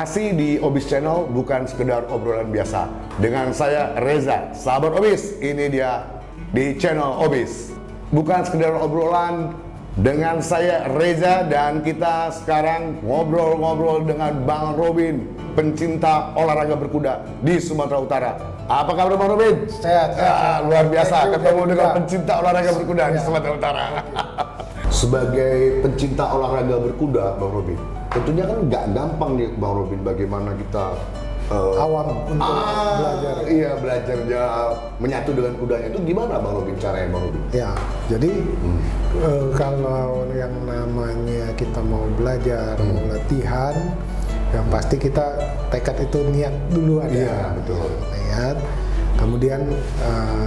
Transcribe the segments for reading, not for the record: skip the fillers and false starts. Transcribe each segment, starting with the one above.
Masih di Obis Channel, bukan sekedar obrolan biasa. Dengan saya Reza, sahabat Obis. Ini dia di channel Obis. Bukan sekedar obrolan dengan saya Reza, dan kita sekarang ngobrol-ngobrol dengan Bang Robin, pencinta olahraga berkuda di Sumatera Utara. Apa kabar Bang Robin? Sehat. Luar biasa ketemu dengan pencinta olahraga berkuda di Sumatera Utara. Sebagai pencinta olahraga berkuda, Bang Robin, tentunya kan nggak gampang nih Bang Robin, bagaimana kita Awam untuk belajar. Iya, belajarnya menyatu dengan kudanya itu gimana Bang Robin, caranya Bang Robin? Ya, jadi kalau yang namanya kita mau belajar, mau latihan, yang pasti kita tekad itu niat dulu ada. Iya, betul. Niat. Kemudian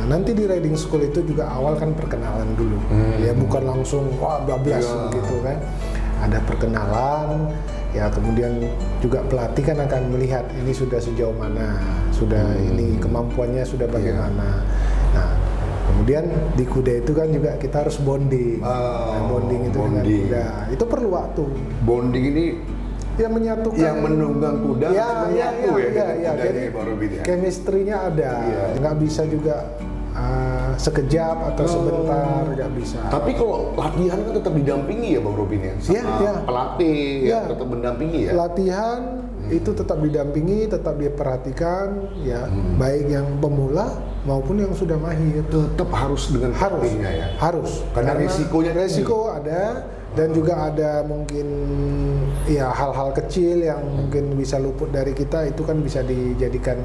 nanti di riding school itu juga awal kan perkenalan dulu. Ya bukan langsung wah bablas gitu kan. Ada perkenalan, ya kemudian juga pelatih kan akan melihat ini sudah sejauh mana, sudah ini kemampuannya sudah bagaimana. Nah, kemudian di kuda itu kan juga kita harus bonding. Bonding itu dengan kuda. Itu perlu waktu. Bonding ini yang menyatukan, yang menunggang kuda menyatu ya. Jadi chemistry-nya ada. Nggak bisa juga sekejap atau sebentar, nggak bisa. Tapi kalau latihan kan tetap didampingi ya Bang Robin ya, sama pelatih ya, tetap mendampingi ya. Latihan itu tetap didampingi, tetap diperhatikan ya, baik yang pemula maupun yang sudah mahir. Tetap harus dengan pelatihnya ya. Harus. Karena resiko ada, dan juga ada mungkin ya hal-hal kecil yang mungkin bisa luput dari kita, itu kan bisa dijadikan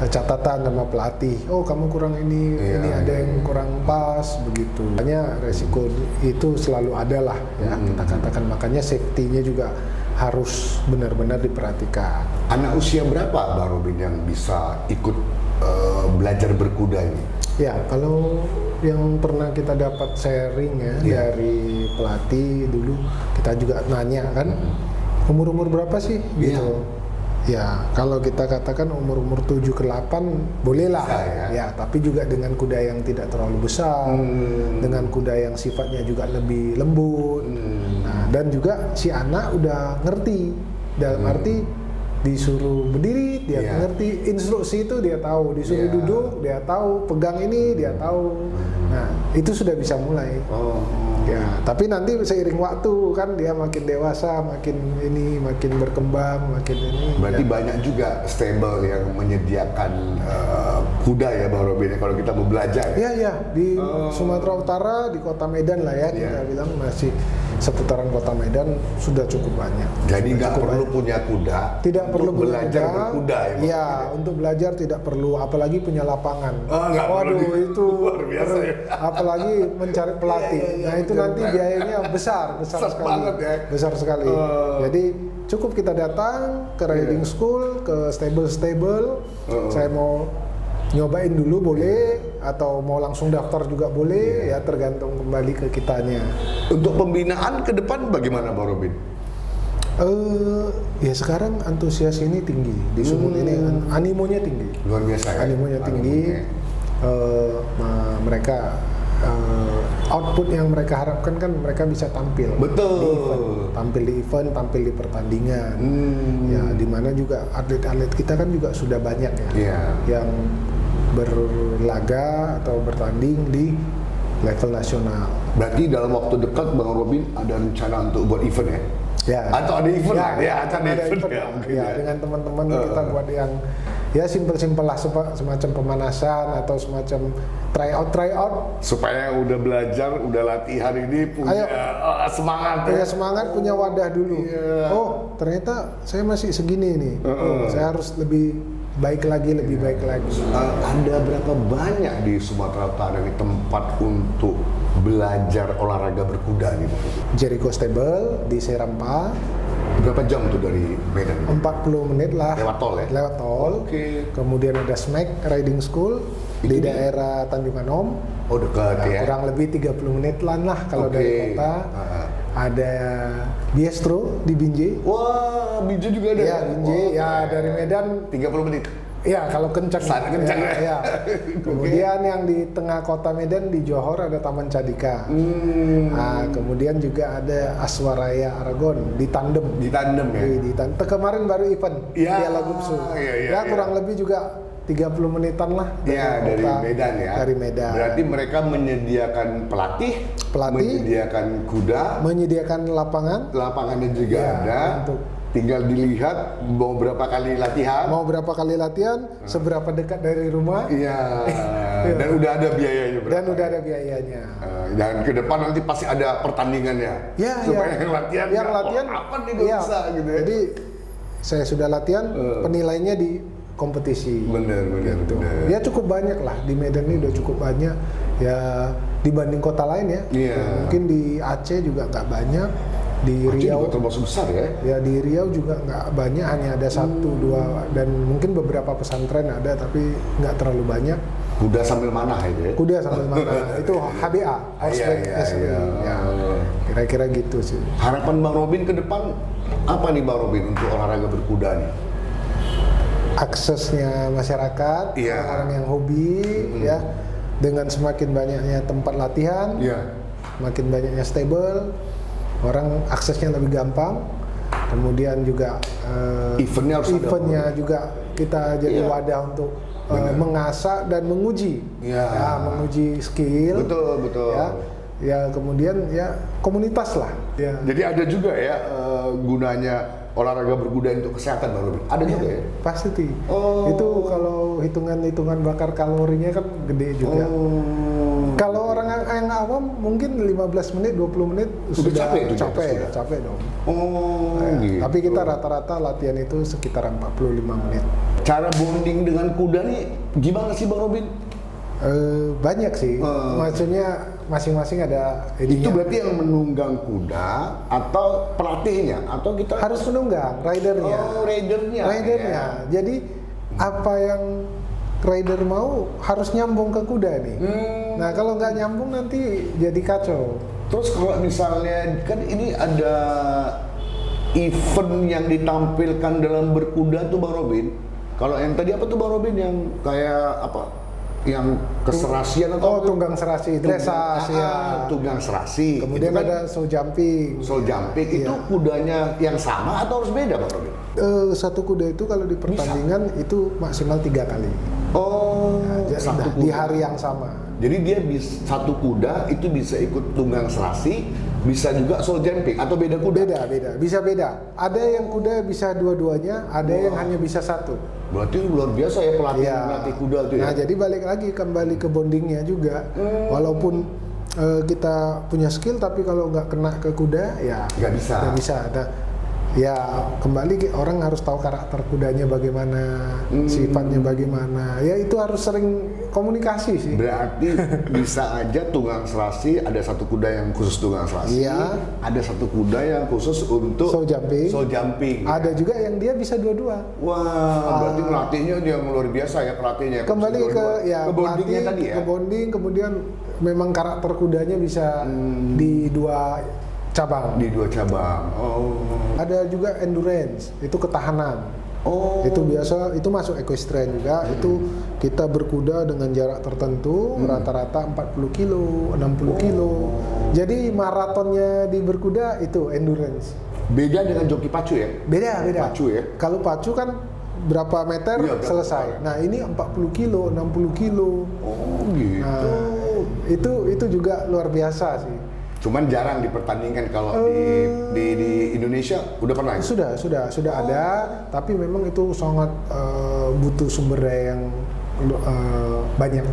catatan sama pelatih. Oh, kamu kurang ini ada yang kurang pas begitu. Makanya resiko itu selalu ada lah ya, kita katakan. Makanya safety-nya juga harus benar-benar diperhatikan. Anak usia berapa Bang Robin yang bisa ikut belajar berkuda ini? Ya, kalau yang pernah kita dapat sharing ya dari pelatih dulu, kita juga nanya kan, umur-umur berapa sih gitu. Ya, kalau kita katakan umur-umur 7 ke 8 bolehlah ya, tapi juga dengan kuda yang tidak terlalu besar, dengan kuda yang sifatnya juga lebih lembut. Nah, dan juga si anak udah ngerti, dalam arti disuruh berdiri dia ngerti, instruksi itu dia tahu, disuruh duduk dia tahu, pegang ini dia tahu. Nah, itu sudah bisa mulai. Ya, tapi nanti seiring waktu kan dia makin dewasa, makin berkembang, makin ini. Berarti banyak juga stable yang menyediakan kuda ya Bang Robin kalau kita mau belajar. Ya, di Sumatera Utara, di Kota Medan lah ya, kita bilang masih seputaran Kota Medan sudah cukup banyak. Jadi nggak perlu punya kuda. Tidak perlu belajar berkuda ya. Iya, untuk belajar tidak perlu, apalagi punya lapangan. Waduh, itu luar biasa ya. Apalagi mencari pelatih. Nah, itu nanti biayanya besar sekali. Banget ya. Besar sekali. Jadi cukup kita datang ke riding school, ke stable. Saya mau nyobain dulu boleh, atau mau langsung daftar juga boleh, ya tergantung kembali ke kitanya. Untuk pembinaan ke depan bagaimana Bang Robin? Ya sekarang antusias ini tinggi di Sumut ini, animonya tinggi. Luar biasa ya. Animonya tinggi. Mereka output yang mereka harapkan kan mereka bisa tampil. Betul. Tampil di event, tampil di pertandingan. Ya, di mana juga atlet-atlet kita kan juga sudah banyak ya. Yang berlaga atau bertanding di level nasional. Berarti dalam waktu dekat Bang Robin ada rencana untuk buat event ya? Ya. Atau ada event ada event ya, dengan teman-teman kita buat yang ya simpel-simpel lah, semacam pemanasan atau semacam tryout supaya udah belajar, udah latihan ini punya semangat. Punya semangat, punya wadah dulu. Oh, ternyata saya masih segini nih. Saya harus lebih baik lagi. Ada berapa banyak di Sumatera Utara ini tempat untuk belajar olahraga berkuda nih? Jericho Stable di Serampa. Berapa jam tuh dari Medan? 40 menit lah. Lewat tol ya? Lewat tol. Kemudian ada Smack Riding School di daerah Tanjung Anom. Oh, dekat ya? Kurang lebih 30 menit lah kalau dari kota. Ada Biestro di Binjai. Wah, Binjai juga ada? Iya, Binjai. Ya, dari Medan 30 menit? Ya, kalau kencang. Sangat kencang ya. Ya. Kemudian yang di tengah kota Medan di Johor ada Taman Cadika. Nah, kemudian juga ada Aswaraya Aragon di Tandem. Di tandem ya. Di Tandem. Kemarin baru event Ya, Piala Gupsu. iya, Kurang lebih juga 30 menitan lah Iya, dari kota, Medan ya. Dari Medan. Berarti mereka menyediakan pelatih, menyediakan kuda, menyediakan lapangannya juga Ya, ada. untuk Tinggal dilihat mau berapa kali latihan. seberapa dekat dari rumah, Iya. Dan udah ada biayanya berapa. dan udah ada biayanya. Dan ke depan nanti pasti ada pertandingannya. Ya, supaya yang latihan, apa nih gak bisa gitu ya. Jadi saya sudah latihan, penilaiannya di kompetisi. Bener. Ya cukup banyak lah di Medan ini, udah cukup banyak ya dibanding kota lain ya. Iya. Mungkin di Aceh juga nggak banyak, di Aceh Riau juga termasuk besar ya. ya di Riau juga nggak banyak, hanya ada 1-2 dan mungkin beberapa pesantren ada tapi nggak terlalu banyak. Kuda sambil manah itu ya. Kuda sambil mana itu HBA, horseback racing. Ya, kira-kira gitu sih. Harapan Bang Robin ke depan apa nih Bang Robin untuk olahraga berkuda nih? Aksesnya masyarakat, Iya. orang yang hobi, ya, dengan semakin banyaknya tempat latihan, Iya. makin banyaknya stable, orang aksesnya lebih gampang. Kemudian juga Eventnya harus ada. eventnya juga kita jadi Iya. wadah untuk Benar. mengasah dan menguji, Iya. ya, menguji skill. Betul. Ya, kemudian ya komunitas lah. Ya. Jadi ada juga ya gunanya olahraga berkuda untuk kesehatan Bang Robin. Ada juga ya? Pasti. Oh. Itu kalau hitungan bakar kalorinya kan gede juga. Oh. Kalau orang yang awam mungkin 15 menit, 20 menit sudah capek itu di atas kuda? capek dong. Oh, gitu. Tapi kita rata-rata latihan itu sekitar 45 menit. Cara bonding dengan kuda nih gimana sih Bang Robin? Banyak sih. Maksudnya masing-masing ada Itu ininya. berarti yang menunggang kuda atau pelatihnya atau kita Harus menunggang ridernya. Oh, ridernya. Ridernya. Jadi apa yang rider mau harus nyambung ke kuda nih. Nah, kalau nggak nyambung nanti jadi kacau. Terus kalau misalnya kan ini ada event yang ditampilkan dalam berkuda tuh Bang Robin. Kalau yang tadi apa tuh Bang Robin yang kayak apa? Yang keserasian atau Tunggang serasi, dressage ya. Tunggang serasi. Kemudian Itu kan ada show jumping. soul jumping itu Iya. kudanya yang sama atau harus beda Bang Robin? Satu kuda itu kalau di pertandingan itu maksimal 3 kali. Oh, Di hari yang sama. Jadi dia satu kuda itu bisa ikut tunggang serasi, bisa juga soul jumping atau beda kuda? Beda. Bisa beda. Ada yang kuda bisa dua-duanya, ada yang hanya bisa satu. Berarti luar biasa ya pelatih Iya. melatih kuda tuh ya. Nah, jadi balik lagi kembali ke bondingnya juga. Walaupun kita punya skill, tapi kalau nggak kena ke kuda, ya Nggak bisa. Nggak bisa. Nah, ya kembali orang harus tahu karakter kudanya bagaimana, sifatnya bagaimana. Ya itu harus sering komunikasi sih. Berarti bisa aja tunggang serasi ada satu kuda yang khusus tunggang serasi, Iya. ada satu kuda yang khusus untuk Show jumping. show jumping. Ada juga yang dia bisa dua-dua. Wah, berarti melatihnya dia yang luar biasa ya pelatihnya. Kembali Khusus ke dua-dua. ya ke bondingnya pelatih, tadi ya. ke bonding, kemudian memang karakter kudanya bisa di dua cabang. Di dua cabang. Oh. Ada juga endurance, itu ketahanan. Oh. Itu biasa, itu masuk equestrian juga. Itu kita berkuda dengan jarak tertentu, rata-rata 40 kilo, 60 kilo. Jadi maratonnya di berkuda itu endurance. Beda dengan joki pacu ya? Beda. Pacu ya? Kalau pacu kan berapa meter Iya, berapa selesai. meter. Nah, ini 40 kilo, 60 kilo. Oh gitu. Nah, itu juga luar biasa sih. Cuman jarang dipertandingkan kalau di Indonesia udah pernah ya? Sudah ada, tapi memang itu sangat butuh sumber daya yang banyak.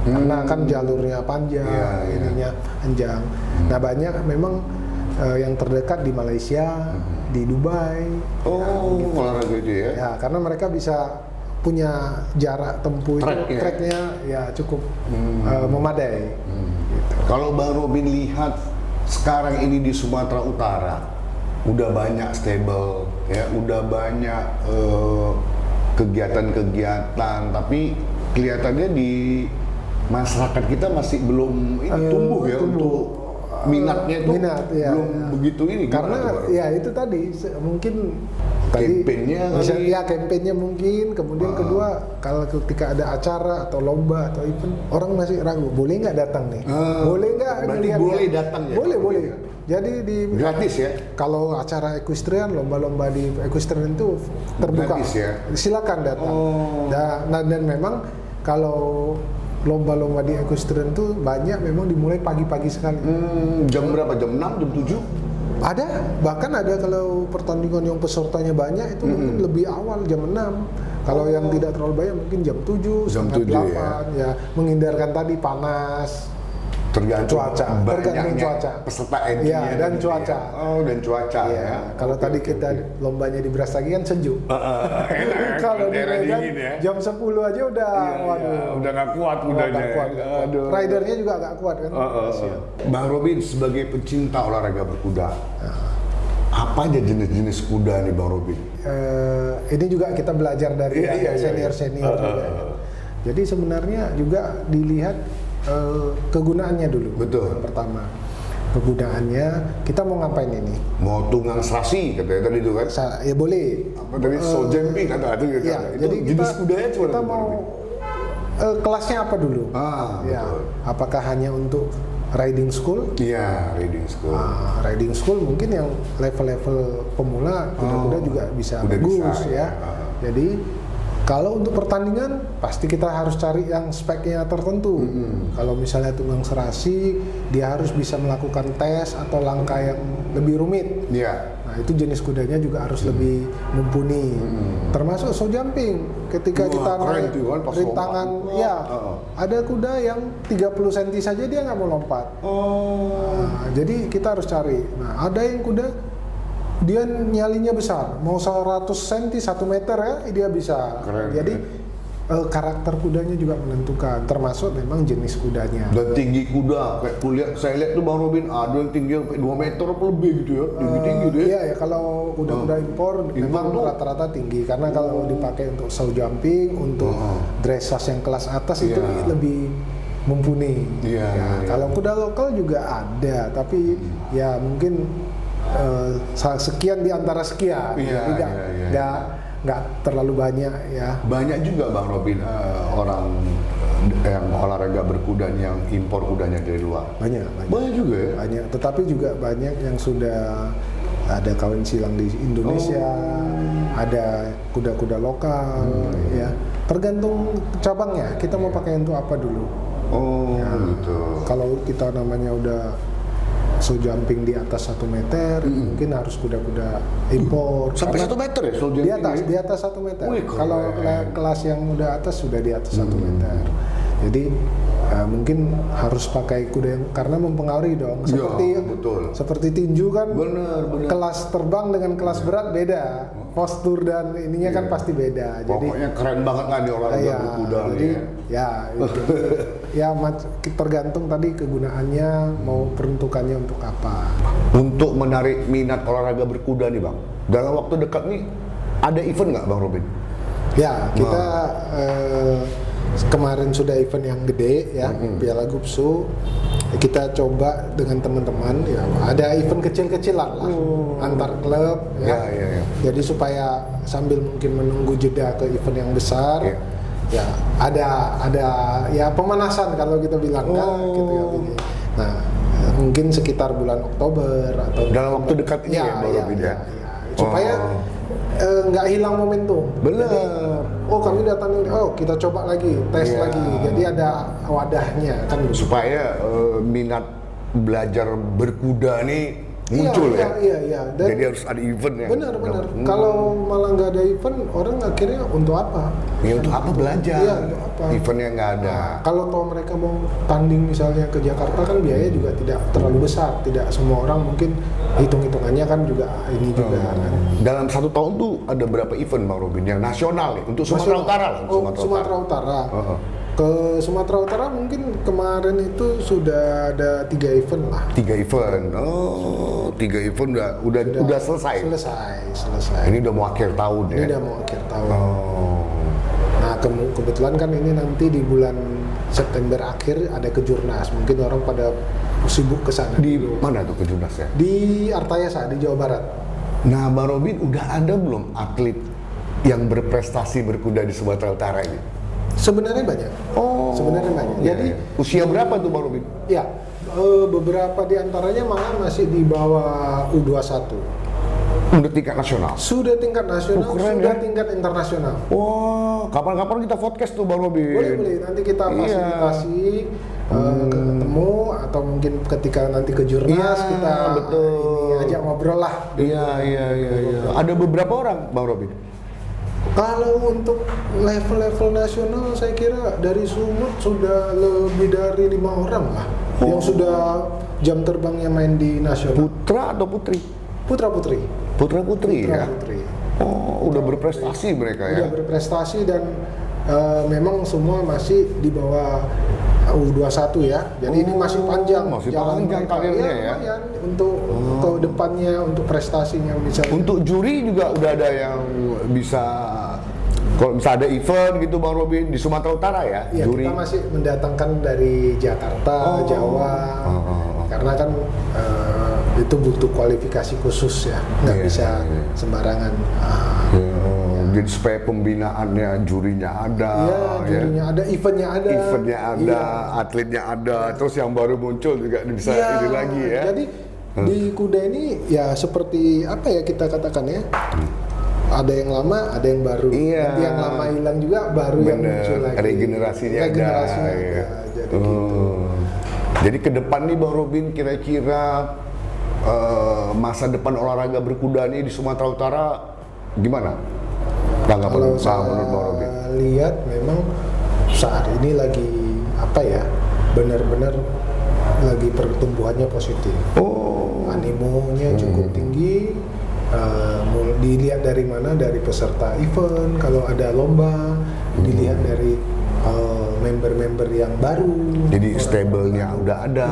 Karena kan jalurnya panjang, Iya. ininya panjang. Nah, banyak memang yang terdekat di Malaysia, di Dubai. Oh, olahraga itu ya? Ya, karena mereka bisa punya jarak tempuh Tracknya. tracknya ya cukup memadai. Gitu. Kalau Bang Robin lihat sekarang ini di Sumatera Utara udah banyak stable ya, udah banyak kegiatan-kegiatan, tapi kelihatannya di masyarakat kita masih belum ini tumbuh ya untuk minatnya itu minat, ya, belum ya. begitu ini. Karena gimana tuh, Bang? ya itu tadi mungkin Campaign-nya bisa, kali. ya kampanyenya mungkin, kemudian kedua kalau ketika ada acara atau lomba atau event orang masih ragu, boleh nggak datang nih, boleh nggak berarti ngelihat boleh nggak? datang ya, boleh Bang? boleh. Jadi di Gratis ya? kalau acara equestrian, lomba-lomba di equestrian itu terbuka, Gratis ya? silakan datang. Oh. Dan memang kalau lomba-lomba di equestrian itu banyak memang dimulai pagi-pagi sekali. Jam berapa? Jam 6, jam 7? Ada, bahkan ada kalau pertandingan yang pesertanya banyak itu mungkin lebih awal jam 6. Kalau yang tidak terlalu banyak mungkin jam 7, Jam setengah 7 8 ya, menghindarkan tadi panas. Tergantung Cuaca, tergantung banyaknya cuaca. peserta Iya, entry-nya dan gitu cuaca. ya. Oh, dan cuaca Iya, ya. kalau Oke, tadi oke, kita oke. lombanya di Brastagi kan sejuk. Enak, Kalau di daerah Medan dingin ya. jam 10 aja udah, waduh. Udah nggak kuat kudanya. Nggak kuat, nggak kuat. Aduh. Ridernya juga nggak kuat kan. Kasihan. Bang Robin sebagai pecinta olahraga berkuda, apa aja jenis-jenis kuda nih Bang Robin? Ini juga kita belajar dari Iya. senior-senior juga ya. Jadi sebenarnya juga dilihat kegunaannya dulu. Betul. Yang pertama, kegunaannya kita mau ngapain ini? Mau tunggang serasi katanya tadi itu kan? Ya boleh. Apa tadi soul jumping kata itu gitu. Iya, Itu jadi jenis kudanya cuma kita mau kelasnya apa dulu? Ya, betul. apakah hanya untuk riding school? Iya, riding school. Riding school mungkin yang level-level pemula kuda-kuda juga bisa Kuda bagus bisa, ya. Jadi kalau untuk pertandingan pasti kita harus cari yang speknya tertentu. Kalau misalnya tunggang serasi, dia harus bisa melakukan tes atau langkah yang lebih rumit. Iya. Nah, itu jenis kudanya juga harus lebih mumpuni. Termasuk show jumping. Ketika Wah, kita keren naik tuh kan, pas rintangan, lompat. ya Heeh. ada kuda yang 30 cm saja dia nggak mau lompat. Nah, jadi kita harus cari. Nah, ada yang kuda dia nyalinya besar, mau 100 cm 1 meter ya dia bisa. Keren, Jadi karakter kudanya juga menentukan, termasuk memang jenis kudanya. Dan tinggi kuda, kayak saya lihat tuh Bang Robin ada yang tinggi sampai 2 meter apa lebih gitu ya, tinggi-tinggi deh. Iya ya, kalau kuda-kuda impor memang tuh. rata-rata tinggi karena kalau dipakai untuk show jumping, untuk dressage yang kelas atas itu Iya. lebih mumpuni. Iya, Ya, iya. kalau kuda lokal juga ada, tapi ya mungkin sekian di antara sekian, Iya, jadi iya. nggak terlalu banyak ya. Banyak juga Bang Robin orang yang olahraga berkuda yang impor kudanya dari luar. Banyak. Banyak juga ya. Banyak, tetapi juga banyak yang sudah ada kawin silang di Indonesia, ada kuda-kuda lokal, ya. Tergantung cabangnya, kita mau pakai untuk apa dulu. Oh, gitu. Kalau kita namanya udah show jumping di atas 1 meter, mungkin harus kuda-kuda impor. Sampai Karena 1 meter ya soul di jumping atas, ya? di atas 1 meter. Wih, keren. Kalau kelas yang udah atas sudah di atas 1 meter. Jadi mungkin harus pakai kuda yang karena mempengaruhi dong. Betul. Seperti tinju kan, Bener. kelas terbang dengan kelas berat beda. Postur dan ininya kan pasti beda. Jadi Pokoknya keren banget lah di olahraga ya, berkuda nih jadi ya. ya tergantung tadi kegunaannya, mau peruntukannya untuk apa. Untuk menarik minat olahraga berkuda nih Bang, dalam waktu dekat nih ada event nggak Bang Robin? Ya, kita kemarin sudah event yang gede ya, Piala Gupsu. Kita coba dengan teman-teman ya, ada event kecil-kecilan lah antar klub ya. Ya. Jadi supaya sambil mungkin menunggu jeda ke event yang besar, ya ada ya pemanasan kalau kita bilang kan gitu ya. Nah, mungkin sekitar bulan Oktober atau Dalam waktu dekat ini ya, Bang Robin ya? supaya nggak hilang momentum. Bener. Jadi, kami datang ini, kita coba lagi, tes Iya. lagi. Jadi ada wadahnya kan. Supaya minat belajar berkuda nih muncul ya. Iya. Dan Jadi harus ada event ya. benar. Kalau malah nggak ada event, orang akhirnya untuk apa? Ya untuk apa belajar? Iya, untuk apa? Eventnya nggak ada. Kalau toh mereka mau tanding misalnya ke Jakarta kan biaya juga tidak terlalu besar. Tidak semua orang mungkin hitung-hitungannya kan juga ini juga kan. Dalam 1 tahun tuh ada berapa event Bang Robin yang nasional nih untuk Sumatera Utara lah. Sumatera Utara. Ke Sumatera Utara mungkin kemarin itu sudah ada 3 event lah. 3 event. 3 event udah selesai. Selesai. Ini udah mau akhir tahun ya. Ini udah mau akhir tahun. Nah, kebetulan kan ini nanti di bulan September akhir ada kejurnas. Mungkin orang pada sibuk ke sana. Di mana tuh kejurnasnya? Di Artayasa di Jawa Barat. Nah, Bang Robin, udah ada belum atlet yang berprestasi berkuda di Sumatera Utara ini? Sebenarnya banyak. Sebenarnya banyak. Iya, Jadi iya. Usia berapa tuh Bang Robin? ya, beberapa di antaranya malah masih di bawah U21. Udah tingkat nasional. Sudah tingkat nasional, Keren, sudah ya? tingkat internasional. Wah, kapan-kapan kita podcast tuh Bang Robin. Boleh, nanti kita Iya. fasilitasi ketemu atau mungkin ketika nanti ke jurnas Iya, kita betul. ini ajak ngobrol lah. Iya. Ada beberapa orang Bang Robin. Kalau untuk level-level nasional saya kira dari Sumut sudah lebih dari 5 orang lah yang sudah jam terbangnya main di nasional. Putra atau putri? Putra-putri. Putra-putri ya. Putra-putri. Oh, udah berprestasi mereka ya. Udah berprestasi dan memang semua masih di bawah U21 ya. Jadi ini masih panjang. Masih jalan panjang mereka. karirnya ya. Lumayan untuk ke depannya, untuk prestasinya bisa. Untuk juri juga udah ada yang bisa, kalau bisa ada event gitu Bang Robin di Sumatera Utara ya, Ya, juri. kita masih mendatangkan dari Jakarta, Jawa. Karena kan itu butuh kualifikasi khusus ya, nggak Iya, bisa iya. sembarangan. Jadi supaya pembinaannya, jurinya ada, Jurinya ada, eventnya ada. eventnya ada, Iya. atletnya ada, terus yang baru muncul juga bisa Iya, ini lagi ya. Jadi di kuda ini ya seperti apa ya kita katakan ya. Ada yang lama, ada yang baru. Iya. Nanti yang lama hilang juga, baru yang Bener, muncul lagi. regenerasinya ada, Regenerasinya ada. iya. Jadi gitu. Jadi ke depan nih Bang Robin, kira-kira masa depan olahraga berkuda nih di Sumatera Utara gimana? Tanggapan Kalau menurut Bang Robin? saya lihat memang saat ini lagi apa ya, benar-benar lagi pertumbuhannya positif. Animonya cukup tinggi. Dilihat dari mana, dari peserta event, kalau ada lomba, dilihat dari member-member yang baru. Jadi stable-nya udah ada.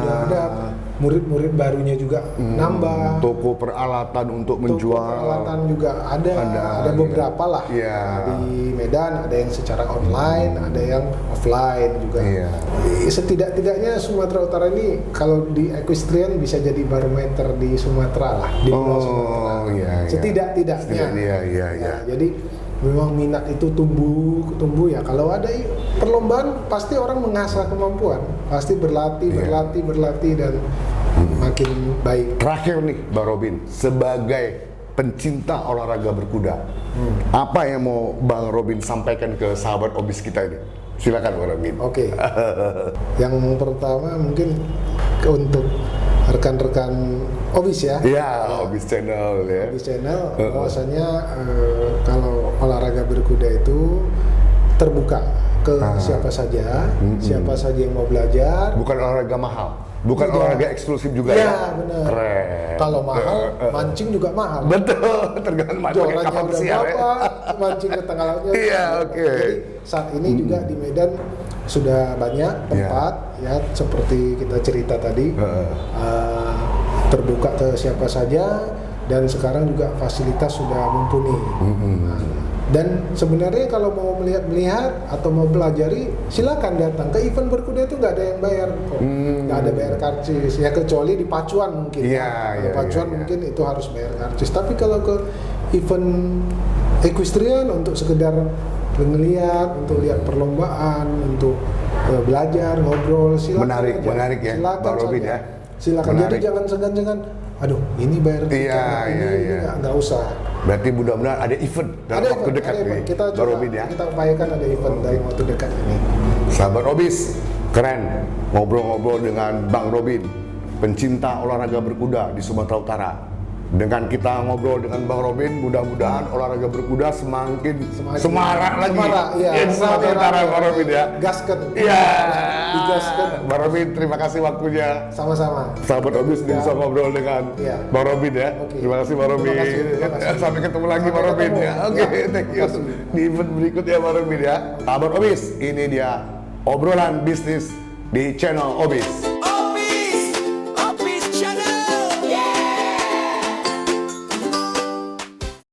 Murid-murid barunya juga nambah. Toko peralatan untuk Toko menjual. peralatan juga ada beberapa lah. Iya. Di Medan ada yang secara online, ada yang offline juga. Iya. Setidak-tidaknya Sumatera Utara ini kalau di equestrian bisa jadi barometer di Sumatera lah, di Pulau Sumatera. Iya. Setidak-tidaknya. Iya. Nah, jadi memang minat itu tumbuh ya. Kalau ada perlombaan pasti orang mengasah kemampuan, pasti berlatih dan makin baik. Terakhir nih Bang Robin, sebagai pencinta olahraga berkuda, apa yang mau Bang Robin sampaikan ke sahabat obis kita ini? Silakan Bang Robin. Oke. Yang pertama mungkin untuk rekan-rekan obis ya. Iya, obis channel ya. Obis channel bahwasanya kalau olahraga berkuda itu terbuka ke siapa saja yang mau belajar. Bukan olahraga mahal, bukan Tidak. olahraga eksklusif juga Iya, ya. benar. Keren. Kalau mahal, mancing juga mahal. Betul, tergantung pakai Jorannya kapal udah pesiar ya. berapa, mancing ke tengah lautnya. Iya, oke. Jadi saat ini juga di Medan sudah banyak tempat ya seperti kita cerita tadi terbuka ke siapa saja dan sekarang juga fasilitas sudah mumpuni. Dan sebenarnya kalau mau melihat atau mau belajari silakan datang ke event berkuda itu nggak ada yang bayar kok, nggak ada bayar karcis ya kecuali di pacuan mungkin. Kalau pacuan mungkin itu harus bayar karcis. Tapi kalau ke event equestrian untuk sekedar ngelihat, untuk lihat perlombaan, untuk belajar, ngobrol, silakan. Menarik ya, Silakan Bang Robin saja. ya. Silakan. Menarik. Jadi jangan segan-segan. Aduh, ini bayar tiket, ini nggak usah. Berarti mudah-mudahan ada event dalam waktu dekat nih, Kita Bang Robin ya. Kita upayakan ada event dalam waktu dekat ini. Sahabat Obis, keren ngobrol-ngobrol dengan Bang Robin, pencinta olahraga berkuda di Sumatera Utara. Dengan kita ngobrol dengan Bang Robin, mudah-mudahan olahraga berkuda semakin semarak lagi. Iya, Di Sumatera Utara, Bang Robin ya. Gaskan. Iya. Digaskan. Bang Robin, terima kasih waktunya. Sama-sama. Sahabat Obis bisa ngobrol dengan Bang Robin ya. Oke. Terima kasih Bang Robin. Terima kasih. Sampai ketemu lagi Bang Robin ya. Oke, thank you. Di event berikutnya Bang Robin ya. Sahabat Obis, ini dia obrolan bisnis di channel Obis.